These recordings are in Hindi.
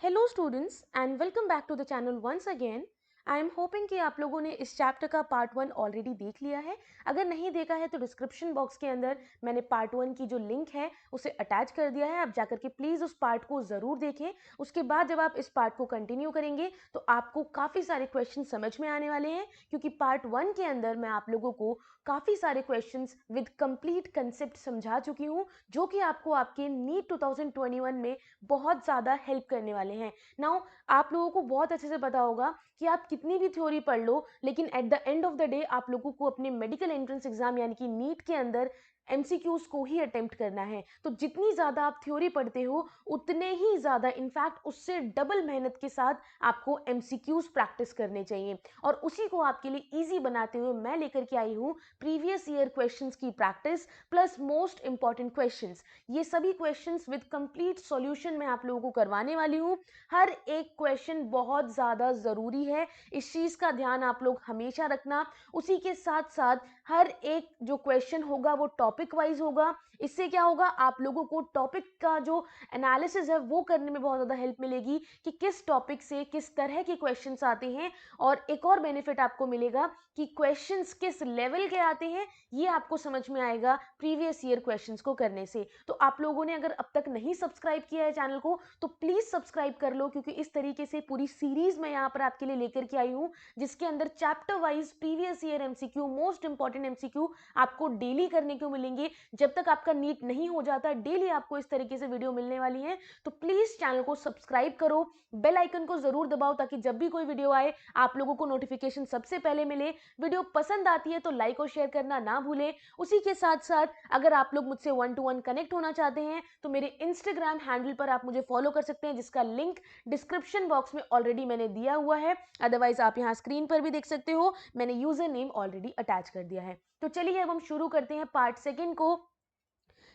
Hello students and welcome back to the channel once again. I am hoping कि आप लोगों ने इस चैप्टर का पार्ट 1 ऑलरेडी देख लिया है। अगर नहीं देखा है तो डिस्क्रिप्शन बॉक्स के अंदर मैंने पार्ट 1 की जो लिंक है उसे अटैच कर दिया है। आप जाकर के प्लीज़ उस पार्ट को ज़रूर देखें। उसके बाद जब आप इस पार्ट को कंटिन्यू करेंगे तो आपको काफ़ी सारे क्वेश्चन समझ में आने वाले हैं, क्योंकि पार्ट 1 के अंदर मैं आप लोगों को काफ़ी सारे क्वेश्चंस विद कंप्लीट कंसेप्ट समझा चुकी हूँ, जो कि आपको आपके नीट 2021 में बहुत ज़्यादा हेल्प करने वाले हैं। नाउ आप लोगों को बहुत अच्छे से पता होगा कि आप कितनी भी थ्योरी पढ़ लो, लेकिन at the end of the day आप लोगों को अपने मेडिकल एंट्रेंस एग्जाम यानी कि नीट के अंदर एमसीक्यूज को ही अटेम्प्ट करना है। तो जितनी ज़्यादा आप थ्योरी पढ़ते हो उतने ही ज़्यादा, इनफैक्ट उससे डबल मेहनत के साथ आपको एमसीक्यूज प्रैक्टिस करने चाहिए। और उसी को आपके लिए ईजी बनाते हुए मैं लेकर के आई हूँ प्रीवियस ईयर क्वेश्चंस की practice plus most important questions. ये सभी क्वेश्चंस विद कंप्लीट सॉल्यूशन मैं आप लोगों को करवाने वाली हूँ। हर एक क्वेश्चन बहुत ज़्यादा ज़रूरी है, इस चीज़ का ध्यान आप लोग हमेशा रखना। उसी के साथ साथ हर एक जो क्वेश्चन होगा वो टॉपिक वाइज होगा। इससे क्या होगा, आप लोगों को टॉपिक का जो एनालिसिस है वो करने में बहुत ज़्यादा हेल्प मिलेगी कि किस टॉपिक से किस तरह के क्वेश्चंस आते हैं। और एक और बेनिफिट आपको मिलेगा कि क्वेश्चंस किस लेवल के आते हैं ये आपको समझ में आएगा प्रीवियस ईयर क्वेश्चंस को करने से। तो आप लोगों ने अगर अब तक नहीं सब्सक्राइब किया है चैनल को तो प्लीज़ सब्सक्राइब कर लो, क्योंकि इस तरीके से पूरी सीरीज मैं यहाँ पर आपके लिए लेकर के आई हूँ, जिसके अंदर chapter wise previous year MCQ, most important MCQ आपको डेली करने को मिलेंगे। जब तक आपका नीट नहीं हो जाता डेली आपको इस तरीके से वीडियो मिलने वाली है। तो प्लीज़ चैनल को सब्सक्राइब करो, बेल आइकन को ज़रूर दबाओ ताकि जब भी कोई वीडियो आए आप लोगों को नोटिफिकेशन सबसे पहले मिले। वीडियो पसंद आती है तो लाइक और शेयर करना ना भूलें। उसी के साथ साथ अगर आप लोग मुझसे 1-to-1 कनेक्ट होना चाहते हैं तो मेरे इंस्टाग्राम हैंडल पर आप मुझे फॉलो कर सकते हैं, जिसका लिंक डिस्क्रिप्शन बॉक्स में ऑलरेडी मैंने दिया हुआ है। अदरवाइज आप यहाँ स्क्रीन पर भी देख सकते हो, मैंने यूजर नेम ऑलरेडी अटैच कर दिया है। तो चलिए अब हम शुरू करते हैं पार्ट सेकंड को।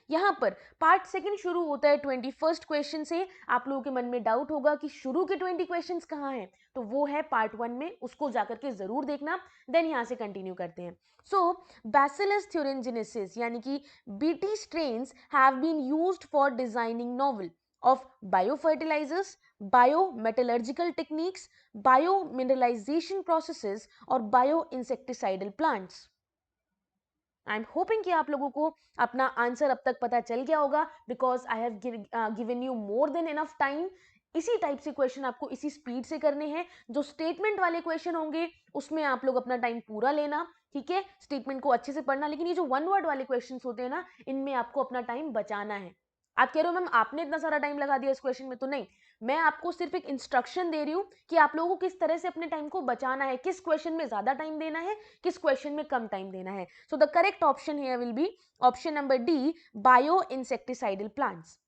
यहाँ पर पार्ट सेकंड शुरू होता है 21st क्वेश्चन से। आप लोगों के मन में डाउट होगा कि शुरू के 20 क्वेश्चंस कहाँ हैं, तो वो है पार्ट 1 में, उसको जाकर के जरूर देखना। देन यहाँ से कंटिन्यू करते हैं। सो बैसिलस thuringiensis यानी कि BT strains have been used for designing novel of biofertilizers, biometallurgical techniques, biomineralization processes और bioinsecticidal plants। I am hoping कि आप लोगों को अपना आंसर अब तक पता चल गया होगा, because I have given you more than enough time. इसी टाइप से क्वेश्चन आपको इसी स्पीड से करने हैं। जो स्टेटमेंट वाले क्वेश्चन होंगे उसमें आप लोग अपना टाइम पूरा लेना, ठीक है, स्टेटमेंट को अच्छे से पढ़ना। लेकिन ये जो वन वर्ड वाले क्वेश्चंस होते हैं ना, इनमें आपको अपना टाइम बचाना है। आप कह रहे हो मैम आपने इतना सारा टाइम लगा दिया इस क्वेश्चन में, तो नहीं, मैं आपको सिर्फ एक इंस्ट्रक्शन दे रही हूं कि आप लोगों को किस तरह से अपने टाइम को बचाना है, किस क्वेश्चन में ज्यादा टाइम देना है, किस क्वेश्चन में कम टाइम देना है। So the correct option here will be option number D, bio insecticidal plants.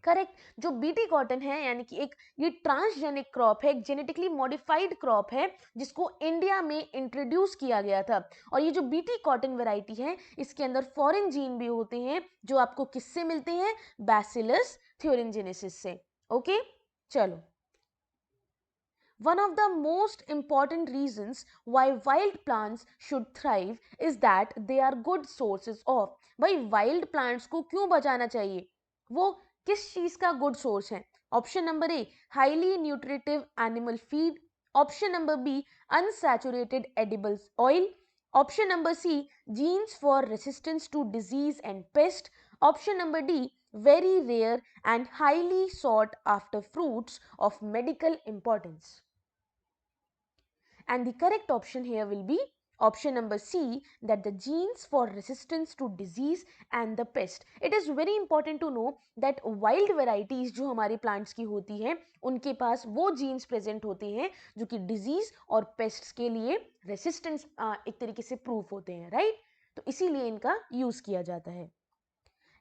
Correct. जो बीटी कॉटन है यानी कि एक ये ट्रांसजेनिक क्रॉप है, एक जेनेटिकली मॉडिफाइड क्रॉप है जिसको इंडिया में इंट्रोड्यूस किया गया था। और ये जो बीटी कॉटन वैरायटी है इसके अंदर फॉरेन जीन भी होते हैं जो आपको किससे मिलते हैं, बैसिलस thuringiensis से। ओके, चलो। One of the most important reasons why wild plants should thrive is that they are good sources of। भाई वाइल्ड प्लांट्स को क्यों बचाना चाहिए, वो किस चीज का गुड सोर्स है? Option number A, highly nutritive animal feed. Option number B, unsaturated edible oil. Option number C, genes for resistance to disease and pest. Option number D, very rare and highly sought after fruits of medical importance। And the correct option here will be option number C, that the genes for resistance to disease and the pest। It is very important to know that wild varieties जो हमारे plants की होती हैं उनके पास वो genes present होते हैं जो कि disease और pests के लिए resistance एक तरीके से proof होते हैं, right? तो इसीलिए इनका use किया जाता है।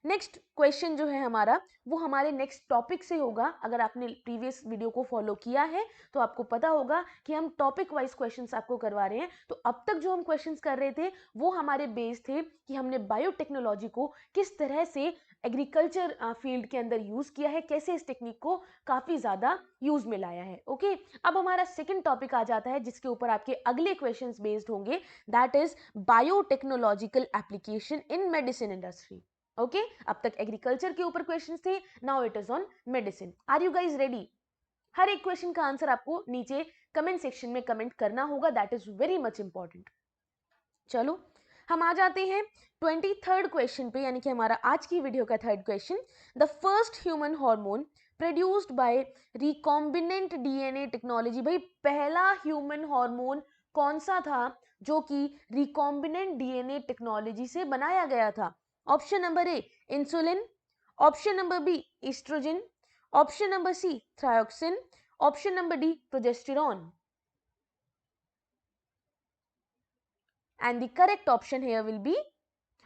नेक्स्ट क्वेश्चन जो है हमारा वो हमारे नेक्स्ट टॉपिक से होगा। अगर आपने प्रीवियस वीडियो को फॉलो किया है तो आपको पता होगा कि हम टॉपिक वाइज क्वेश्चंस आपको करवा रहे हैं। तो अब तक जो हम क्वेश्चंस कर रहे थे वो हमारे बेस थे कि हमने बायोटेक्नोलॉजी को किस तरह से एग्रीकल्चर फील्ड के अंदर यूज किया है, कैसे इस टेक्निक को काफी ज्यादा यूज में लाया है। ओके, अब हमारा सेकंड टॉपिक आ जाता है जिसके ऊपर आपके अगले क्वेश्चंस बेस्ड होंगे, that is biotechnological application in medicine industry. अब तक एग्रीकल्चर के ऊपर क्वेश्चंस थे, now it is on medicine. Are you guys ready? हर एक क्वेश्चन का आंसर आपको नीचे कमेंट सेक्शन में कमेंट करना होगा, that is very much important. चलो हम आ जाते हैं 23rd क्वेश्चन पे, यानी कि हमारा आज की वीडियो का third question. The first human hormone produced by recombinant DNA technology. भाई पहला ह्यूमन हार्मोन कौन सा था जो कि रिकॉम्बिनेंट डीएनए टेक्नोलॉजी से बनाया गया था? Option number A insulin, option number B oestrogen, option number C thyroxine, option number D progesterone. And the correct option here will be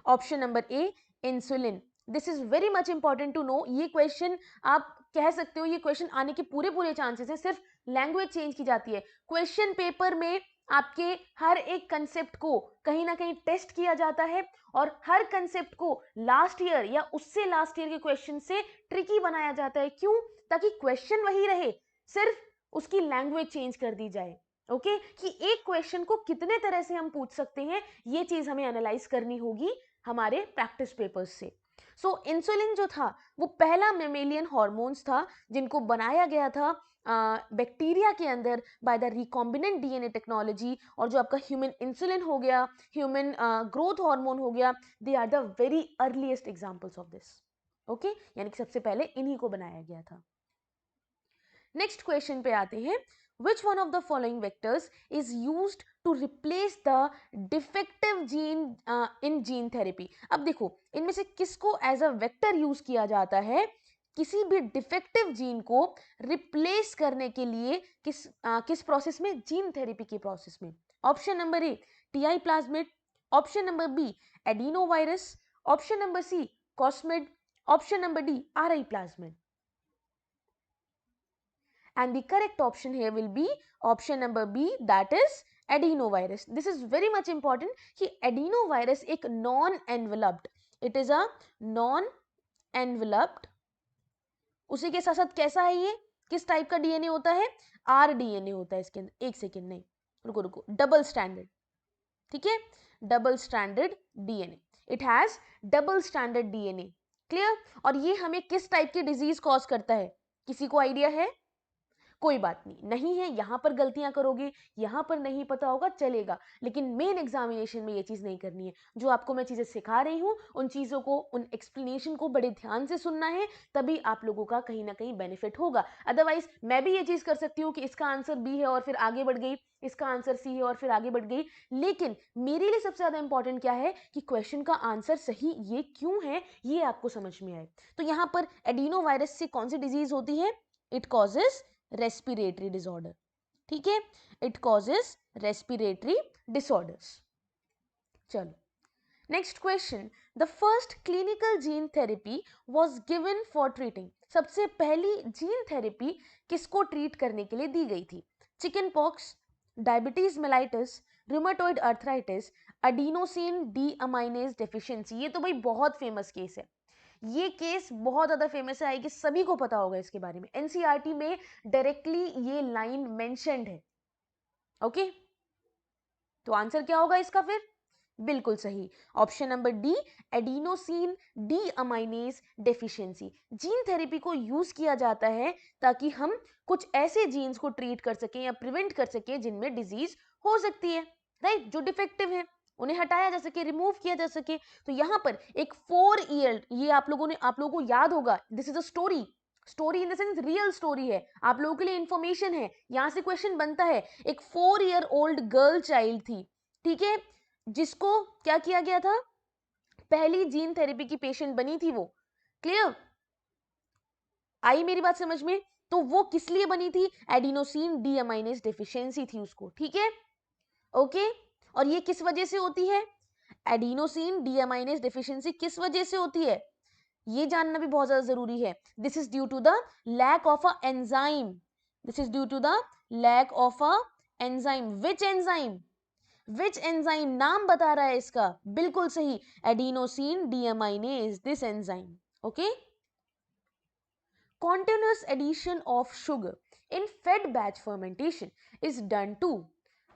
option number A, insulin. This is very much important to know. ये क्वेश्चन आप कह सकते हो, ये क्वेश्चन आने के पूरे चांसेस हैं, सिर्फ लैंग्वेज चेंज की जाती है। क्वेश्चन पेपर में आपके हर एक कंसेप्ट को कहीं ना कहीं टेस्ट किया जाता है और हर कंसेप्ट को लास्ट ईयर या उससे लास्ट ईयर के क्वेश्चन से ट्रिकी बनाया जाता है। क्यों? ताकि क्वेश्चन वही रहे, सिर्फ उसकी लैंग्वेज चेंज कर दी जाए। ओके कि एक क्वेश्चन को कितने तरह से हम पूछ सकते हैं, ये चीज हमें एनालाइज करनी होगी हमारे प्रैक्टिस पेपर्स से। सो इंसुलिन जो था वो पहला मेमेलियन हॉर्मोन्स था जिनको बनाया गया था बैक्टीरिया के अंदर by the recombinant DNA technology. और जो आपका ह्यूमन इंसुलिन हो गया, ह्यूमन ग्रोथ हार्मोन हो गया, they are the very earliest examples of this. Okay यानी कि सबसे पहले इन्हीं को बनाया गया था। नेक्स्ट क्वेश्चन पे आते हैं। Which one of the following vectors is used to replace the defective gene in gene therapy? अब देखो इनमें से किसको एज अ वेक्टर यूज किया जाता है किसी भी डिफेक्टिव जीन को रिप्लेस करने के लिए? किस प्रोसेस में? जीन थेरेपी की प्रोसेस में। Option number A Ti plasmid, option number B adeno virus, option number C cosmid, option number D Ri plasmid. And the correct option here will be option number B, that is adenovirus. This is very much important कि adenovirus एक non enveloped, it is a non enveloped, उसी के साथ साथ कैसा है ये, किस टाइप का डीएनए होता है? आर डीएनए होता है इसके अंदर। एक सेकेंड, नहीं रुको, डबल स्टैंडर्ड, ठीक है, double standard DNA, it has double standard DNA. Clear? और ये हमें किस टाइप की डिजीज कॉज करता है? किसी को आइडिया है? कोई बात नहीं है, यहां पर गलतियां करोगे, यहां पर नहीं पता होगा चलेगा, लेकिन मेन एग्जामिनेशन में ये चीज नहीं करनी है। जो आपको मैं चीजें सिखा रही हूं उन चीजों को, उन एक्सप्लेनेशन को बड़े ध्यान से सुनना है, तभी आप लोगों का कहीं ना कहीं बेनिफिट होगा। अदरवाइज मैं भी ये चीज कर सकती हूँ कि इसका आंसर बी है और फिर आगे बढ़ गई, इसका आंसर सी है और फिर आगे बढ़ गई, लेकिन मेरे लिए सबसे ज्यादा इंपॉर्टेंट क्या है कि क्वेश्चन का आंसर सही ये क्यों है, ये आपको समझ में आए। तो यहां पर एडिनो वायरस से कौन सी डिजीज होती है? इट कॉजेज रेस्पिरेटरी डिसऑर्डर, ठीक है, इट कॉजेज रेस्पिरेटरी डिसऑर्डर्स। चलो next question. The first clinical gene therapy was given for treating. सबसे पहली जीन थेरेपी किसको ट्रीट करने के लिए दी गई थी? Chicken pox, diabetes mellitus, rheumatoid arthritis, adenosine D aminase deficiency. ये तो भाई बहुत फेमस केस है, ये केस बहुत ज्यादा फेमस है कि सभी को पता होगा इसके बारे में, एनसीईआरटी में डायरेक्टली ये लाइन मेंशन्ड है। ओके तो आंसर क्या होगा इसका फिर? बिल्कुल सही, option number D, adenosine D aminase deficiency. Gene therapy को यूज किया जाता है ताकि हम कुछ ऐसे जीन्स को ट्रीट कर सकें या प्रिवेंट कर सकें जिनमें डिजीज हो सकती है, राइट, जो डिफेक्टिव है उन्हें हटाया जा सके, रिमूव किया जा सके। तो यहां पर एक 4 ईयर, ये आप लोगों को याद होगा, this is a story, story in the sense real story है, आप लोगों के लिए इंफॉर्मेशन है, यहां से क्वेश्चन बनता है। एक 4 ईयर ओल्ड गर्ल चाइल्ड थी, ठीक है, जिसको क्या किया गया था? पहली जीन थेरेपी की पेशेंट बनी थी वो। क्लियर? आई मेरी बात समझ में? तो वो किस लिए बनी थी? एडिनोसिन डी अमाइनेज डेफिशिएंसी थी उसको, ठीक है, ओके। और ये किस वजह से होती है? एडिनोसिन डी अमाइनेज डेफिशिएंसी किस वजह से होती है ये जानना भी बहुत ज्यादा जरूरी है। This is due to the lack of a enzyme, this is due to the lack of a enzyme. Which enzyme? Which enzyme? नाम बता रहा है इसका, बिल्कुल सही, adenosine deaminase, this enzyme. Okay, continuous addition of sugar in fed batch fermentation is done to।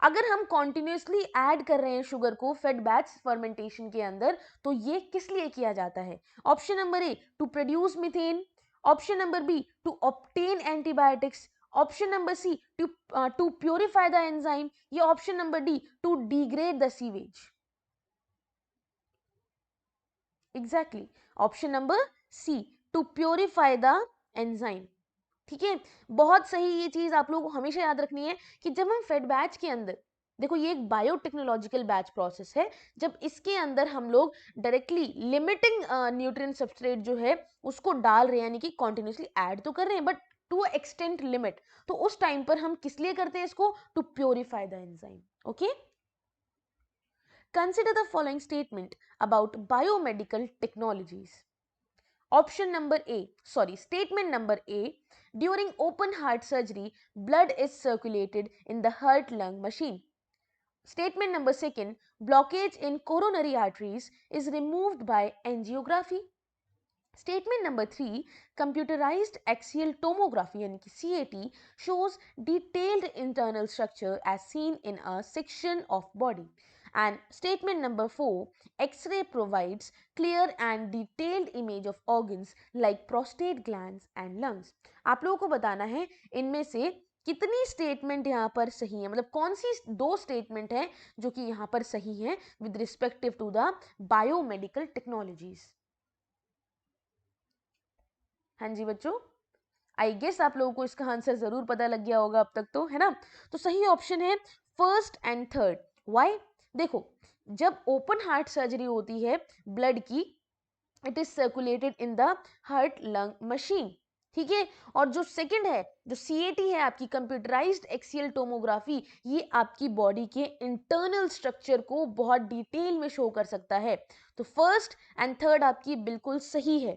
अगर हम continuously ऐड कर रहे हैं शुगर को फेड बैच फर्मेंटेशन के अंदर, तो ये किस लिए किया जाता है? Option number A to produce methane, option number B to obtain antibiotics, option number C to purify the enzyme, या option number D to degrade the sewage? Exactly, option number C to purify the enzyme. ठीक है, बहुत सही। ये चीज आप लोगों को हमेशा याद रखनी है कि जब हम फेड बैच के अंदर, देखो ये एक बायोटेक्नोलॉजिकल बैच प्रोसेस है, जब इसके अंदर हम लोग डायरेक्टली लिमिटिंग न्यूट्रिएंट सब्सट्रेट जो है उसको डाल रहे हैं, यानी कि कॉन्टिन्यूसली ऐड तो कर रहे हैं बट टू एक्सटेंट लिमिट, तो उस टाइम पर हम किस लिए करते हैं इसको? To purify the enzyme. Okay, consider the following statement about biomedical technologies. Option number A, sorry, statement number A, during open heart surgery, blood is circulated in the heart-lung machine. Statement number second, blockage in coronary arteries is removed by angiography. Statement number 3, computerized axial tomography यानी कि CAT shows detailed internal structure as seen in a section of body. And statement number 4, X-ray provides clear and detailed image of organs like prostate glands and lungs. आप लोगों को बताना है इनमें से कितनी स्टेटमेंट यहाँ पर सही है, मतलब कौन सी दो स्टेटमेंट है जो कि यहाँ पर सही है with respective to the biomedical technologies. हाँ जी बच्चों, आई गेस आप लोगों को इसका आंसर जरूर पता लग गया होगा अब तक तो, है ना? तो सही ऑप्शन है फर्स्ट एंड थर्ड। व्हाई? देखो, जब ओपन हार्ट सर्जरी होती है ब्लड की, it is circulated in the heart lung machine. ठीक है, और जो सेकंड है, जो सीएटी है आपकी कंप्यूटराइज्ड एक्सियल टोमोग्राफी, ये आपकी बॉडी के इंटरनल स्ट्रक्चर को बहुत डिटेल में शो कर सकता है। तो फर्स्ट एंड थर्ड आपकी बिल्कुल सही है।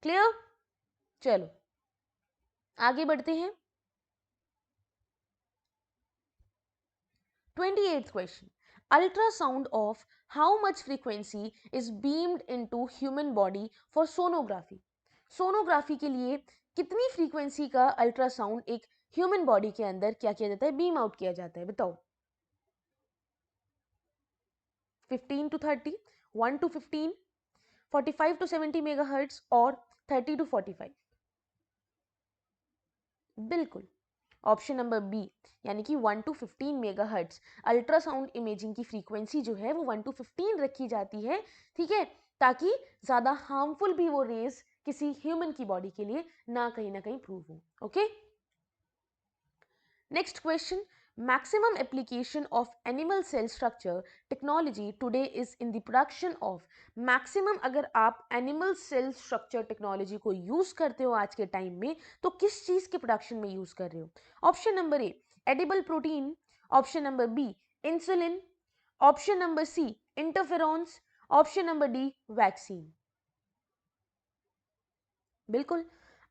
क्लियर? चलो आगे बढ़ते हैं। 28th question, ultrasound of how much frequency is beamed into human body for sonography? Sonography के लिए कितनी फ्रीक्वेंसी का अल्ट्रासाउंड एक ह्यूमन बॉडी के अंदर क्या किया जाता है, बीम आउट किया जाता है? बताओ। 15 to 30, 1 to 15, 45 to 70 मेगाहर्ट्ज और 30 to 45? बिल्कुल, ऑप्शन नंबर बी, यानी कि 1 to 15 मेगाहर्ट्ज अल्ट्रासाउंड इमेजिंग की फ्रीक्वेंसी जो है वो 1 to 15 रखी जाती है। ठीक है, ताकि ज्यादा हार्मफुल भी वो रेज किसी ह्यूमन की बॉडी के लिए ना कहीं प्रूव हो। Okay, next question, maximum application of animal cell structure technology today is in the production of। maximum अगर आप animal cell structure technology को यूज करते हो आज के टाइम में, तो किस चीज के प्रोडक्शन में यूज कर रहे हो? Option number A edible protein, option number B insulin, option number C interferons, option number D vaccine. बिल्कुल,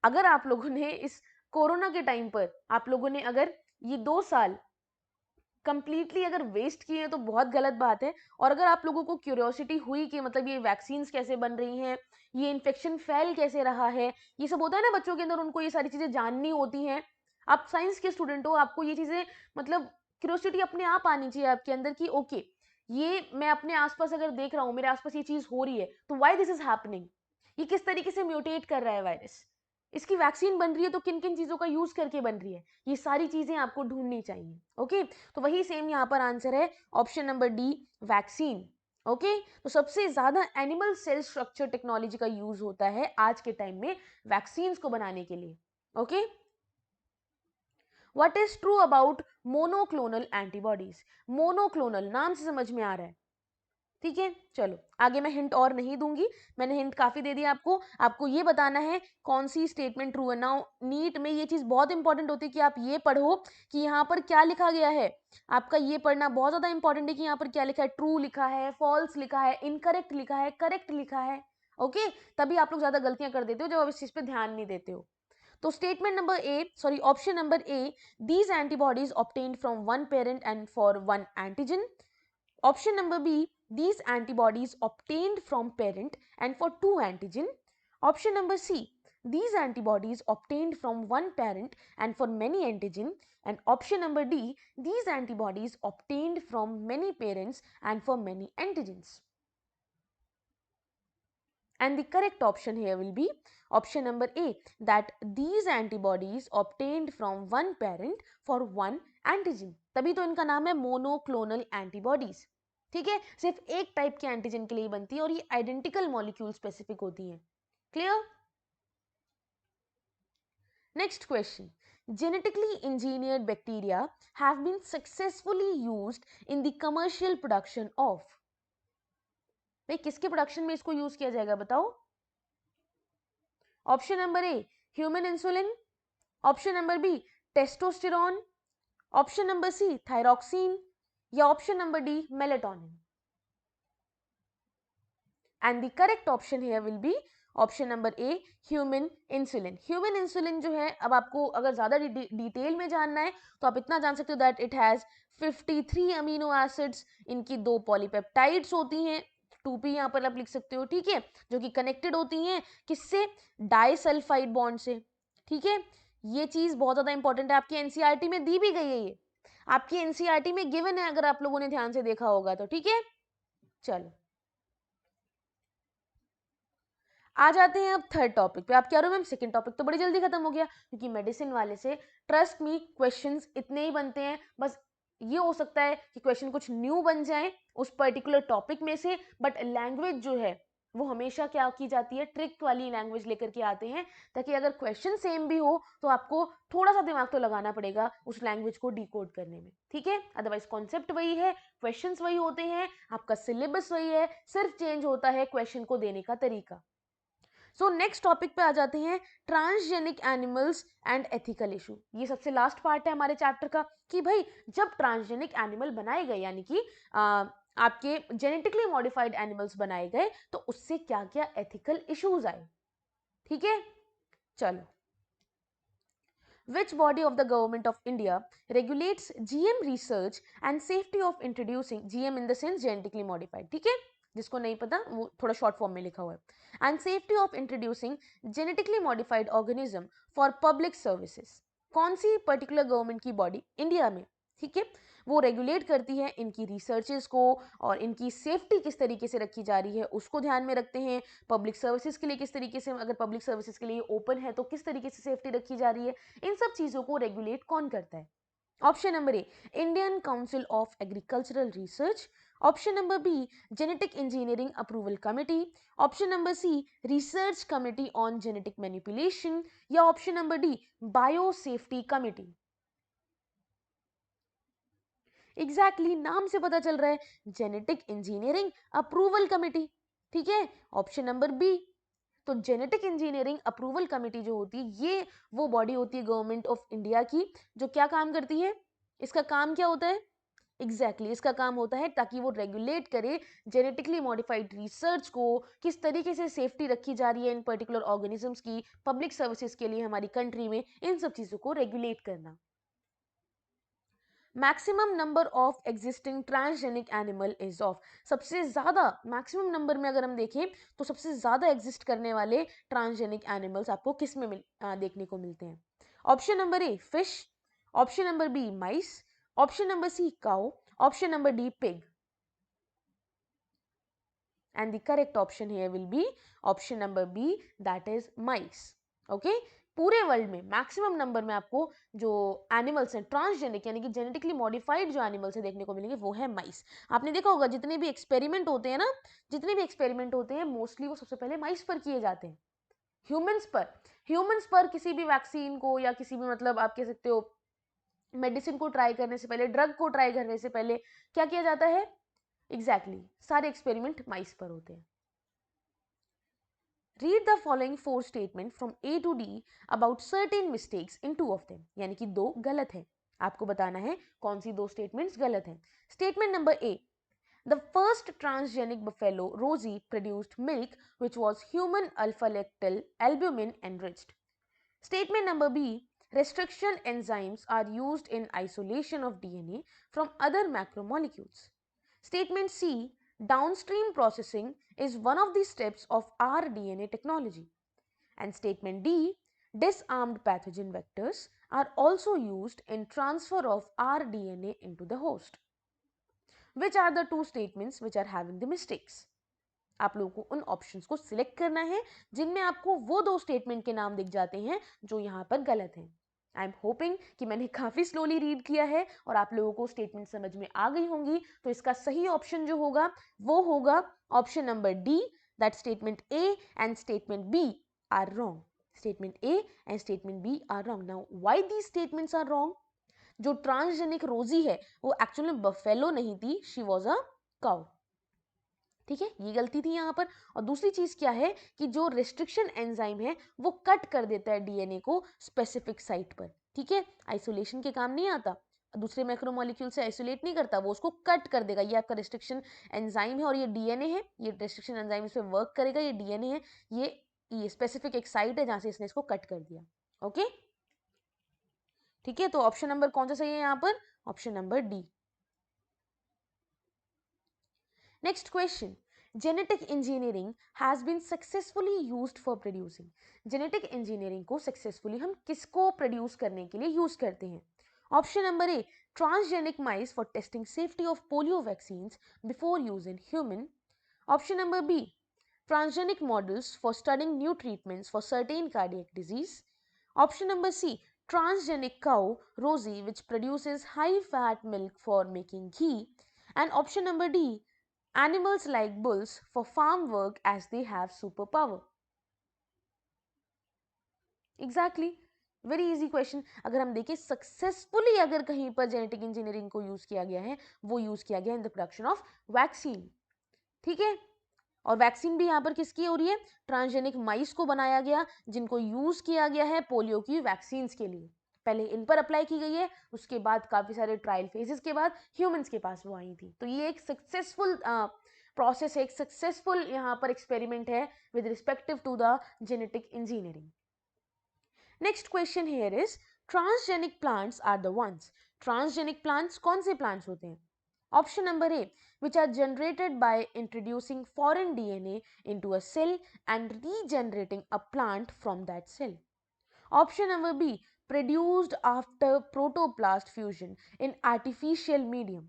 अगर आप लोगों ने इस कोरोना के टाइम पर आप लोगों ने अगर ये 2 साल कंप्लीटली अगर वेस्ट किए हैं तो बहुत गलत बात है। और अगर आप लोगों को क्यूरियोसिटी हुई कि मतलब ये वैक्सीन्स कैसे बन रही हैं, ये इन्फेक्शन फैल कैसे रहा है, ये सब होता है ना बच्चों के अंदर, उनको ये सारी चीजें जाननी होती हैं। आप साइंस के स्टूडेंट हो, आपको ये चीजें मतलब क्यूरियोसिटी अपने आप आनी चाहिए आपके अंदर कि ओके, ये मैं अपने आसपास अगर देख रहा हूँ, मेरे आसपास ये चीज हो रही है, तो वाई दिस इज हैपनिंग, ये किस तरीके से म्यूटेट कर रहा है वायरस, इसकी वैक्सीन बन रही है तो किन किन चीजों का यूज करके बन रही है, ये सारी चीजें आपको ढूंढनी चाहिए। ओके, तो वही सेम यहाँ पर आंसर है option number D vaccine. Okay, तो सबसे ज्यादा एनिमल सेल स्ट्रक्चर टेक्नोलॉजी का यूज होता है आज के टाइम में वैक्सीन को बनाने के लिए। Okay, what is true about monoclonal antibodies? Monoclonal नाम से समझ में आ रहा है, ठीक है। चलो आगे मैं हिंट और नहीं दूंगी, मैंने हिंट काफी दे दिया आपको। आपको ये बताना है कौन सी स्टेटमेंट ट्रू है। नाउ नीट में ये चीज बहुत इंपॉर्टेंट होती है कि आप ये पढ़ो कि यहाँ पर क्या लिखा गया है। आपका ये पढ़ना बहुत ज्यादा इंपॉर्टेंट है कि यहाँ पर क्या लिखा है, ट्रू लिखा है, फॉल्स लिखा है, इनकरेक्ट लिखा है, करेक्ट लिखा है। ओके, तभी आप लोग ज्यादा गलतियां कर देते हो जब आप इस चीज पे ध्यान नहीं देते हो। तो statement number A, sorry option number A, these antibodies obtained from one parent and for one antigen. Option number B, these antibodies obtained from parent and for two antigen. Option number C, these antibodies obtained from one parent and for many antigen. And option number D, these antibodies obtained from many parents and for many antigens. And the correct option here will be option number A, that these antibodies obtained from one parent for one antigen. तभी तो इनका नाम है मोनोक्लोनल एंटीबॉडीज. ठीक है, सिर्फ एक टाइप के एंटीजन के लिए बनती है और ये आइडेंटिकल मॉलिक्यूल स्पेसिफिक होती हैं. Clear? Next question. Genetically engineered bacteria have been successfully used in the commercial production of. भाई किसके प्रोडक्शन में इसको यूज किया जाएगा बताओ? Option number A human insulin, option number B testosterone, option number C thyroxine या option number D melatonin. And the correct option here will be option number A human insulin. Human insulin जो है, अब आपको अगर ज्यादा डिटेल में जानना है तो आप इतना जान सकते हो that it has 53 amino acids. इनकी 2 पॉलीपेप्टाइड्स होती हैं, 2p यहाँ पर आप लिख सकते हो. ठीक है, जो कि कनेक्टेड होती हैं किससे? डाइसल्फाइड बॉन्ड से. ठीक है, ये चीज बहुत ज्यादा इंपॉर्टेंट है, आपकी एनसीईआरटी में दी भी गई है, ये आपकी एनसीईआरटी में गिवन है अगर आप लोगों ने ध्यान से देखा होगा तो. ठीक है, चलो आ जाते हैं अब थर्ड टॉपिक पे. आप कह रहे हो मैम सेकंड टॉपिक तो बड़ी जल्दी खत्म हो गया, क्योंकि मेडिसिन वाले से ट्रस्ट मी क्वेश्चंस इतने ही बनते हैं. बस ये हो सकता है कि क्वेश्चन कुछ न्यू बन जाए उस पर्टिकुलर टॉपिक में से, बट लैंग्वेज जो है वो हमेशा क्या की जाती है, ट्रिक वाली लैंग्वेज लेकर के आते हैं, ताकि अगर क्वेश्चन सेम भी हो तो आपको थोड़ा सा दिमाग तो लगाना पड़ेगा उस लैंग्वेज को डिकोड करने में. ठीक है, अदरवाइज कॉन्सेप्ट वही है, क्वेश्चंस वही होते हैं, आपका सिलेबस वही है, सिर्फ चेंज होता है क्वेश्चन को देने का तरीका. सो नेक्स्ट टॉपिक पे आ जाते हैं, transgenic animals and ethical issue. ये सबसे लास्ट पार्ट है हमारे चैप्टर का कि भाई जब ट्रांसजेनिक एनिमल बनाए गए, यानी कि आपके जेनेटिकली मॉडिफाइड एनिमल्स बनाए गए, तो उससे क्या क्या एथिकल इश्यूज आए. ठीक है, चलो. Which body of the government of India regulates GM research and safety of introducing GM in the sense genetically modified? ठीक है, जिसको नहीं पता वो थोड़ा शॉर्ट फॉर्म में लिखा हुआ है. And safety of introducing genetically modified organism for public services. कौन सी पर्टिकुलर गवर्नमेंट की बॉडी इंडिया में, ठीक है, वो रेगुलेट करती है इनकी रिसर्चेस को और इनकी सेफ्टी किस तरीके से रखी जा रही है उसको ध्यान में रखते हैं. पब्लिक सर्विसेज के लिए किस तरीके से, अगर पब्लिक सर्विसेज के लिए ओपन है तो किस तरीके से सेफ्टी रखी जा रही है, इन सब चीजों को रेगुलेट कौन करता है? Option number A Indian council of agricultural research, option number B genetic engineering approval committee, option number C research committee on genetic manipulation या option number D biosafety committee. Exactly नाम से पता चल रहा है, जेनेटिक इंजीनियरिंग अप्रूवल कमिटी. ठीक है, ऑप्शन नंबर बी. तो जेनेटिक इंजीनियरिंग अप्रूवल कमेटी जो होती है, ये वो बॉडी होती है गवर्नमेंट ऑफ इंडिया की, जो क्या काम करती है, इसका काम क्या होता है? एग्जैक्टली इसका काम होता है ताकि वो रेगुलेट करे जेनेटिकली मॉडिफाइड रिसर्च को, किस तरीके से सेफ्टी रखी जा रही है इन पर्टिकुलर ऑर्गेनिजम्स की पब्लिक सर्विसेज के लिए हमारी कंट्री में, इन सब चीजों को रेगुलेट करना. Maximum number of existing transgenic animal is of. सबसे ज्यादा मैक्सिमम नंबर में अगर हम देखें तो सबसे ज्यादा एग्जिस्ट करने वाले ट्रांसजेनिक एनिमल्स आपको किस में देखने को मिलते हैं? Option number A fish, option number B mice, option number C cow, option number D pig. And the correct option here will be option number B, that is mice. Okay, पूरे वर्ल्ड में मैक्सिमम नंबर में आपको जो एनिमल्स हैं ट्रांसजेनिक यानी कि जेनेटिकली मॉडिफाइड जो एनिमल्स हैं देखने को मिलेंगे वो है माइस. आपने देखा होगा जितने भी एक्सपेरिमेंट होते हैं ना, जितने भी एक्सपेरिमेंट होते हैं मोस्टली वो सबसे पहले माइस पर किए जाते हैं. ह्यूमंस पर किसी भी वैक्सीन को या किसी भी मतलब आप कह सकते हो मेडिसिन को ट्राई करने से पहले, ड्रग को ट्राई करने से पहले क्या किया जाता है? एग्जैक्टली सारे एक्सपेरिमेंट माइस पर होते हैं. Read the following 4 statements from A to D about certain mistakes in 2 of them. यानी कि 2 गलत है, आपको बताना है कौन सी 2 स्टेटमेंट्स गलत हैं. Statement number A, the first transgenic buffalo Rosie produced milk which was human alpha lactal albumin enriched. Statement number B, restriction enzymes are used in isolation of DNA from other macromolecules. Statement C, downstream processing is one of the steps of rDNA technology. And statement D, disarmed pathogen vectors are also used in transfer of rDNA into the host. Which are the 2 statements which are having the mistakes? आप लोगों को उन ऑप्शंस को सिलेक्ट करना है जिनमें आपको वो 2 स्टेटमेंट के नाम दिख जाते हैं जो यहाँ पर गलत हैं। आई एम होपिंग कि मैंने काफ़ी स्लोली रीड किया है और आप लोगों को स्टेटमेंट समझ में आ गई होंगी। तो इसका सही ऑप्शन जो होगा वो होगा option number D, that statement A and statement B are wrong. Statement A and statement B are wrong. Now, why these statements are wrong? जो ट्रांसजेनिक रोजी है वो एक्चुअली में बफेलो नहीं थी, शी वॉज अ काउ। ठीक है, ये गलती थी यहाँ पर। और दूसरी चीज क्या है कि जो रिस्ट्रिक्शन एंजाइम है वो कट कर देता है डीएनए को स्पेसिफिक साइट पर। ठीक है, आइसोलेशन के काम नहीं आता, दूसरे मैक्रोमोलिक्यूल से आइसोलेट नहीं करता, वो उसको कट कर देगा। ये आपका रिस्ट्रिक्शन एंजाइम है और ये डीएनए है, ये रिस्ट्रिक्शन एंजाइम इस पे वर्क करेगा, ये डीएनए है, ये स्पेसिफिक एक साइट है जहां से इसने इसको कट कर दिया। ओके, ठीक है, तो ऑप्शन नंबर कौन सा सही है यहाँ पर? Option number D. Next question, genetic engineering has been successfully used for producing. Genetic engineering को सक्सेसफुली हम किसको प्रोड्यूस करने के लिए यूज करते हैं? Option number A, transgenic mice for testing safety of polio vaccines before use in human. Option number B, transgenic models for studying new treatments for certain cardiac disease. Option number C, transgenic cow, Rosie, which produces high fat milk for making ghee. And option number D, animals like bulls for farm work as they have superpower. Exactly. Very easy question. अगर हम देखें सक्सेसफुली अगर कहीं पर जेनेटिक इंजीनियरिंग को यूज किया गया है, वो यूज किया गया in the production of vaccine. ठीक है, और वैक्सीन भी यहाँ पर किसकी हो रही है? ट्रांसजेनिक माइस को बनाया गया जिनको यूज किया गया है पोलियो की वैक्सीन के लिए। पहले इन पर अप्लाई की गई है, उसके बाद काफी सारे ट्रायल फेजेस के बाद ह्यूमंस के पास वो आई थी। तो ये एक सक्सेसफुल प्रोसेस है, एक सक्सेसफुल यहाँ पर एक्सपेरिमेंट है with respective to the genetic engineering. Next question here is, transgenic plants are the ones. Transgenic plants कौन से प्लांट्स होते हैं? Option number A, which are generated by introducing foreign DNA into a cell and regenerating a plant from that cell. Option number B, produced after protoplast fusion in artificial medium.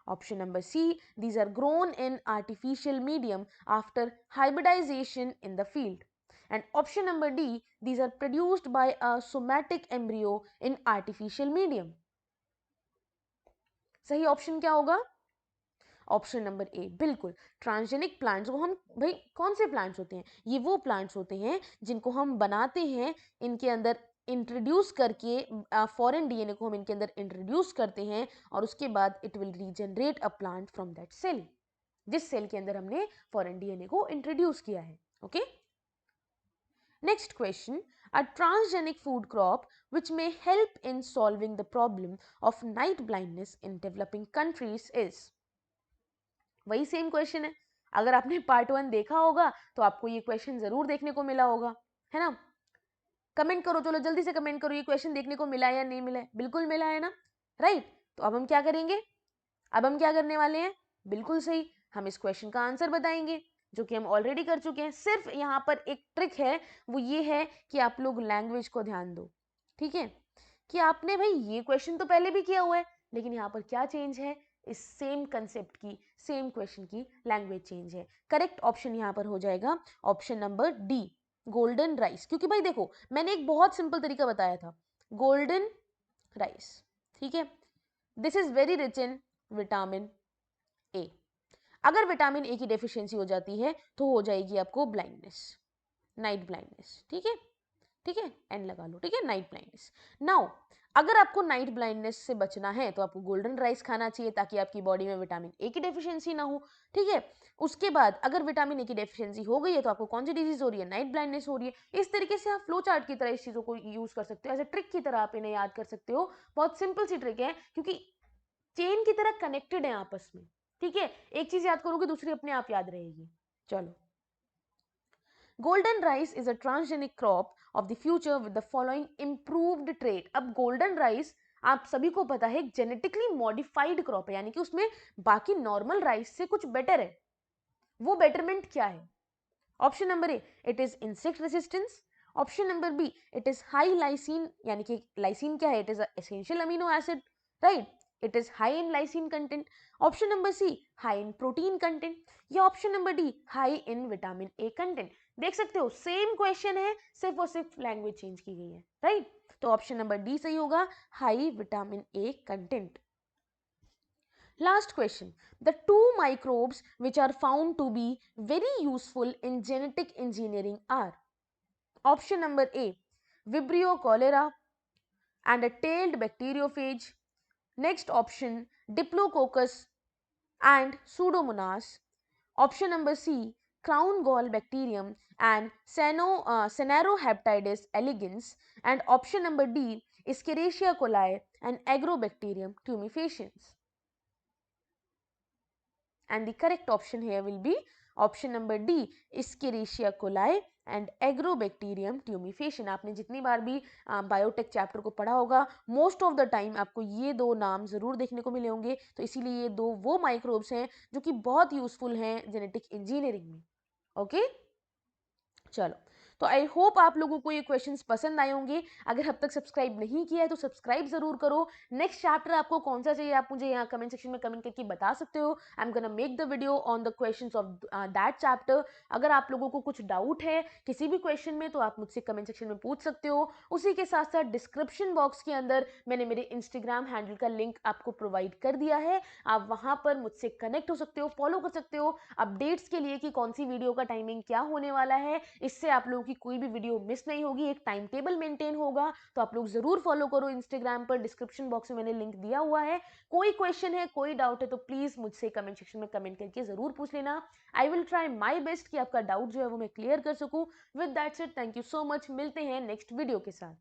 Option number C, these are grown in artificial medium after hybridization in the field. And option number D, these are produced by a somatic embryo in artificial medium. सही ऑप्शन क्या होगा? ऑप्शन नंबर ए, बिल्कुल। ट्रांसजेनिक प्लांट्स को हम, भाई कौन से प्लांट्स होते हैं? ये वो प्लांट्स होते हैं जिनको हम बनाते हैं, इनके अंदर इंट्रोड्यूस करके फॉरेन डीएनए को हम इनके अंदर इंट्रोड्यूस करते हैं और उसके बाद it will regenerate a plant from that cell, जिस सेल के अंदर हमने फॉरेन डीएनए को इंट्रोड्यूस किया है। Okay, next question, a transgenic food crop which may help in solving the problem of night blindness in developing countries is. वही सेम क्वेश्चन है। अगर आपने पार्ट 1 देखा होगा तो आपको ये क्वेश्चन जरूर देखने को मिला होगा, है ना? कमेंट करो, चलो जल्दी से कमेंट करो, ये क्वेश्चन देखने को मिला या नहीं मिला है? बिल्कुल मिला है ना, राइट? तो अब हम क्या करेंगे? अब हम क्या करने वाले हैं? बिल्कुल सही, हम इस क्वेश्चन का आंसर बताएंगे जो कि हम ऑलरेडी कर चुके हैं। सिर्फ यहाँ पर एक ट्रिक है, वो ये है कि आप लोग लैंग्वेज को ध्यान दो। ठीक है, कि आपने भाई ये क्वेश्चन तो पहले भी किया हुआ है, लेकिन यहाँ पर क्या चेंज है? इस सेम कंसेप्ट की, सेम क्वेश्चन की लैंग्वेज चेंज है। करेक्ट ऑप्शन यहाँ पर हो जाएगा option number D, golden rice. क्योंकि भाई देखो, मैंने एक बहुत सिंपल तरीका बताया था, गोल्डन राइस। ठीक है, this is very rich in vitamin ए। अगर विटामिन ए की डेफिशिएंसी हो जाती है तो हो जाएगी आपको ब्लाइंडनेस, नाइट ब्लाइंडनेस। ठीक है, ठीक है, एंड लगा लो। ठीक है, नाइट ब्लाइंडनेस। नाउ अगर आपको नाइट ब्लाइंडनेस से बचना है तो आपको गोल्डन राइस खाना चाहिए ताकि आपकी बॉडी में विटामिन ए की डेफिशिएंसी ना हो। ठीक है, उसके बाद अगर विटामिन ए की डेफिशिएंसी हो गई है तो आपको कौन सी डिजीज हो रही है? नाइट ब्लाइंडनेस हो रही है। इस तरीके से आप फ्लो चार्ट की तरह इस चीजों को यूज कर सकते हो, एज ए ट्रिक की तरह आप इन्हें याद कर सकते हो। बहुत सिंपल सी ट्रिक है क्योंकि चेन की तरह कनेक्टेड है आपस में। ठीक है, एक चीज याद करोगे दूसरी अपने आप याद रहेगी। चलो, golden rice is a transgenic crop of the future with the following improved trait. अब गोल्डन राइस आप सभी को पता है जेनेटिकली मॉडिफाइड क्रॉप है, यानी कि उसमें बाकी नॉर्मल राइस से कुछ बेटर है। वो बेटरमेंट क्या है? Option number A, it is insect resistance. Option number B, it is high lysine, यानी कि लाइसिन क्या है? It is essential amino acid, right? It is high in lysine content, option number C high in protein content, या option number D high in vitamin A content. देख सकते हो सेम क्वेश्चन है, सिर्फ और सिर्फ लैंग्वेज चेंज की गई है, राइट? तो ऑप्शन नंबर डी सही होगा, high vitamin A content. Last question. The two microbes which are found to be very useful in genetic engineering are option number A, Vibrio cholera and a tailed bacteriophage. Next option, Diplococcus and Pseudomonas. Option number C, crown gall bacterium and Cenaroheptidis elegans. And option number D, Escherichia coli and Agrobacterium tumefaciens. And the correct option here will be option number D, Escherichia coli and Agrobacterium tumefaciens. आपने जितनी बार भी बायोटेक चैप्टर को पढ़ा होगा, मोस्ट ऑफ द टाइम आपको ये दो नाम जरूर देखने को मिले होंगे। तो इसीलिए ये दो वो माइक्रोब्स हैं जो कि बहुत यूजफुल हैं जेनेटिक इंजीनियरिंग में। ओके, चलो, तो आई होप आप लोगों को ये क्वेश्चंस पसंद आए होंगे। अगर अब तक सब्सक्राइब नहीं किया है तो सब्सक्राइब जरूर करो। नेक्स्ट चैप्टर आपको कौन सा चाहिए आप मुझे यहाँ कमेंट सेक्शन में कमेंट करके बता सकते हो। I am gonna make the video on the questions of that chapter. अगर आप लोगों को कुछ डाउट है किसी भी क्वेश्चन में तो आप मुझसे कमेंट सेक्शन में पूछ सकते हो। उसी के साथ साथ डिस्क्रिप्शन बॉक्स के अंदर मैंने मेरे इंस्टाग्राम हैंडल का लिंक आपको प्रोवाइड कर दिया है। आप वहां पर मुझसे कनेक्ट हो सकते हो, फॉलो कर सकते हो अपडेट्स के लिए कि कौन सी वीडियो का टाइमिंग क्या होने वाला है। इससे आप लोगों की कोई भी वीडियो मिस नहीं होगी, एक टाइम टेबल मेंटेन होगा। तो आप लोग जरूर फॉलो करो इंस्टाग्राम पर, डिस्क्रिप्शन बॉक्स में मैंने लिंक दिया हुआ है। कोई क्वेश्चन है, कोई डाउट है तो प्लीज मुझसे कमेंट सेक्शन में कमेंट करके जरूर पूछ लेना। I will try my best कि आपका डाउट जो है वो मैं क्लियर कर सकूं। With that said, thank you so much. मिलते हैं नेक्स्ट वीडियो के साथ।